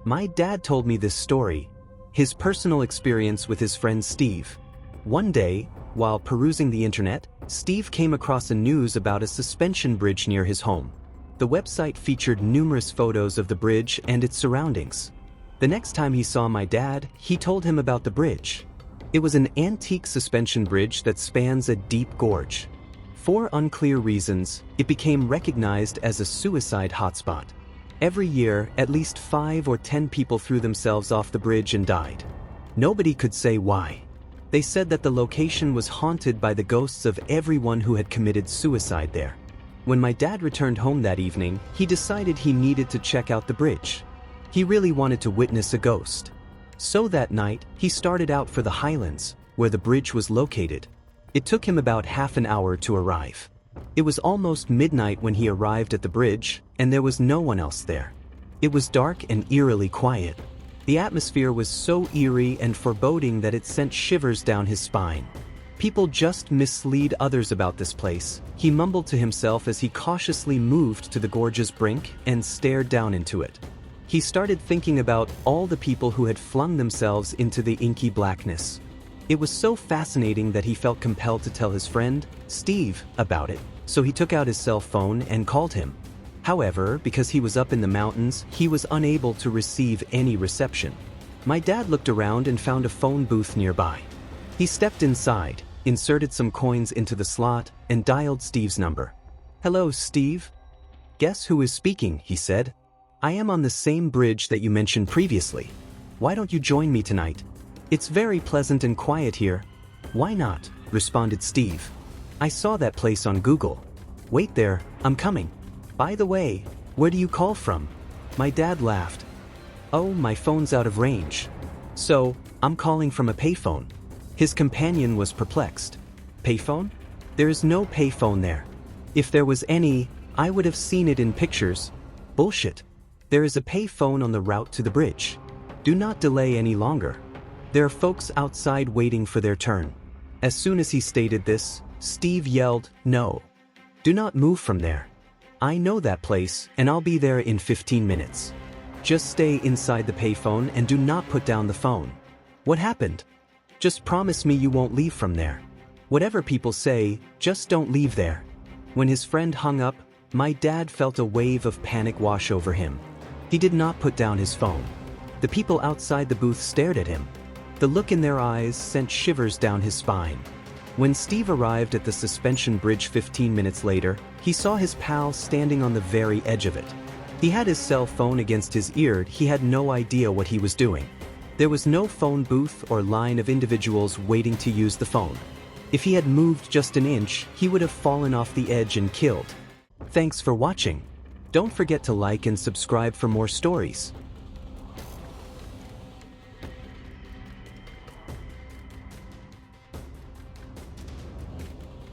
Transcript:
My dad told me this story, his personal experience with his friend Steve. One day, while perusing the internet, Steve came across a news about a suspension bridge near his home. The website featured numerous photos of the bridge and its surroundings. The next time he saw my dad, he told him about the bridge. It was an antique suspension bridge that spans a deep gorge. For unclear reasons, it became recognized as a suicide hotspot. Every year, at least 5 or 10 people threw themselves off the bridge and died. Nobody could say why. They said that the location was haunted by the ghosts of everyone who had committed suicide there. When my dad returned home that evening, he decided he needed to check out the bridge. He really wanted to witness a ghost. So that night, he started out for the Highlands, where the bridge was located. It took him about half an hour to arrive. It was almost midnight when he arrived at the bridge, and there was no one else there. It was dark and eerily quiet. The atmosphere was so eerie and foreboding that it sent shivers down his spine. People just mislead others about this place, he mumbled to himself as he cautiously moved to the gorge's brink and stared down into it. He started thinking about all the people who had flung themselves into the inky blackness. It was so fascinating that he felt compelled to tell his friend, Steve, about it, so he took out his cell phone and called him. However, because he was up in the mountains, he was unable to receive any reception. My dad looked around and found a phone booth nearby. He stepped inside, inserted some coins into the slot, and dialed Steve's number. "Hello, Steve? Guess who is speaking?" he said. "I am on the same bridge that you mentioned previously. Why don't you join me tonight? It's very pleasant and quiet here." "Why not?" responded Steve. "I saw that place on Google. Wait there, I'm coming. By the way, where do you call from?" My dad laughed. "Oh, my phone's out of range. So, I'm calling from a payphone." His companion was perplexed. "Payphone? There is no payphone there. If there was any, I would have seen it in pictures." "Bullshit. There is a payphone on the route to the bridge. Do not delay any longer. There are folks outside waiting for their turn." As soon as he stated this, Steve yelled, "No. Do not move from there. I know that place, and I'll be there in 15 minutes. Just stay inside the payphone and do not put down the phone." "What happened?" "Just promise me you won't leave from there. Whatever people say, just don't leave there." When his friend hung up, my dad felt a wave of panic wash over him. He did not put down his phone. The people outside the booth stared at him. The look in their eyes sent shivers down his spine. When Steve arrived at the suspension bridge 15 minutes later, he saw his pal standing on the very edge of it. He had his cell phone against his ear. He had no idea what he was doing. There was no phone booth or line of individuals waiting to use the phone. If he had moved just an inch, he would have fallen off the edge and killed. Thanks for watching. Don't forget to like and subscribe for more stories.